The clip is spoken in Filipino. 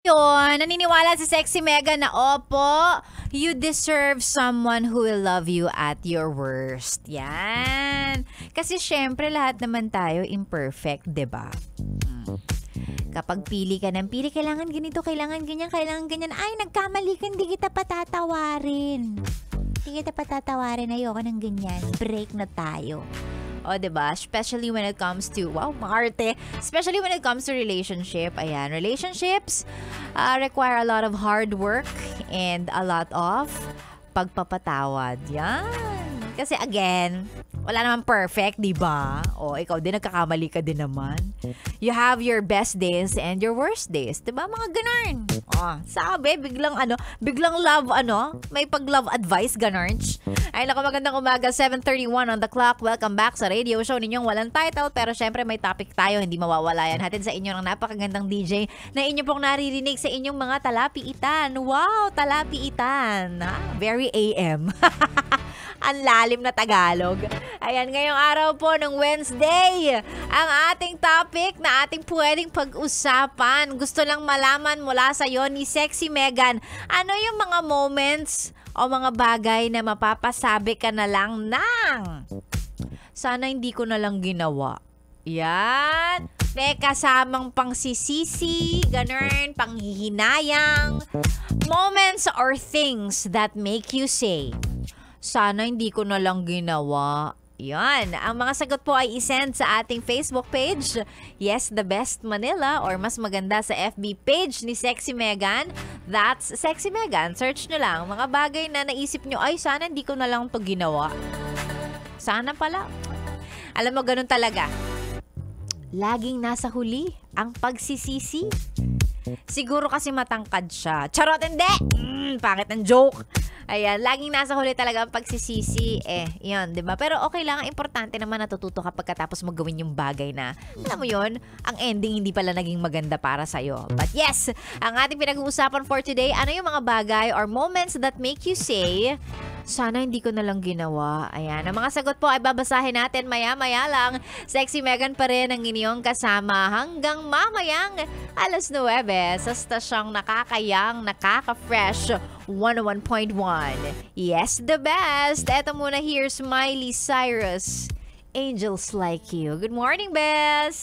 Yun, naniniwala si Sexy Megan na opo, you deserve someone who will love you at your worst. Yan. Kasi syempre lahat naman tayo imperfect, 'di ba? Kapag pili ka ng pili, kailangan ganito, kailangan ganyan. Ay, nagkamali ka, hindi kita patatawarin. Hindi kita patatawarin, ayoko ng ganyan. Break na tayo. O, diba? Especially when it comes to, wow, maarte. Especially when it comes to relationship. Ayan, relationships require a lot of hard work and a lot of pagpapatawad. Yan. Kasi again, wala naman perfect, di ba? O, ikaw din, nagkakamali ka din naman. You have your best days and your worst days. Di ba? Mga ganun. O, sabi, biglang love, may pag-love advice, ganun. Ay, naku, magandang umaga, 7:31 on the clock. Welcome back sa radio show ninyong walang title. Pero syempre, may topic tayo, hindi mawawala yan. Hatid sa inyo ng napakagandang DJ na inyo pong naririnig sa inyong mga talapiitan. Wow, talapiitan. Very AM. Ang lalim na Tagalog. Ayan, ngayong araw po ng Wednesday, ang ating topic na ating pwedeng pag-usapan. Gusto lang malaman mula sa iyo ni Sexy Megan, ano yung mga moments o mga bagay na mapapasabi ka na lang ng sana hindi ko na lang ginawa. Yan. May kasamang pangsisisi, ganun, panghihinayang. Moments or things that make you say, sana hindi ko na lang ginawa. Yan. Ang mga sagot po ay isend sa ating Facebook page, Yes, The Best Manila, or mas maganda sa FB page ni Sexy Megan. That's Sexy Megan. Search nyo lang. Mga bagay na naisip nyo, ay sana hindi ko na lang to ginawa. Sana pala. Alam mo, ganun talaga. Laging nasa huli ang pagsisisi. Siguro kasi matangkad siya. Charot, hindi! Pangit ng joke. Ayan, laging nasa huli talaga ang pagsisisi. Yun, diba? Pero okay lang, importante naman natututo ka pagkatapos mo gawin yung bagay na, alam mo yun, ang ending hindi pala naging maganda para sa'yo. But yes, ang ating pinag-uusapan for today, ano yung mga bagay or moments that make you say, sana hindi ko na lang ginawa. Ayan, ang mga sagot po ay babasahin natin maya-maya lang. Sexy Megan pa rin ang inyong kasama hanggang mamayang 9 sa stasyong nakakayang, nakaka-fresh 101.1. Yes, the best. Eto muna, here's Miley Cyrus, Angels Like You. Good morning, Bes!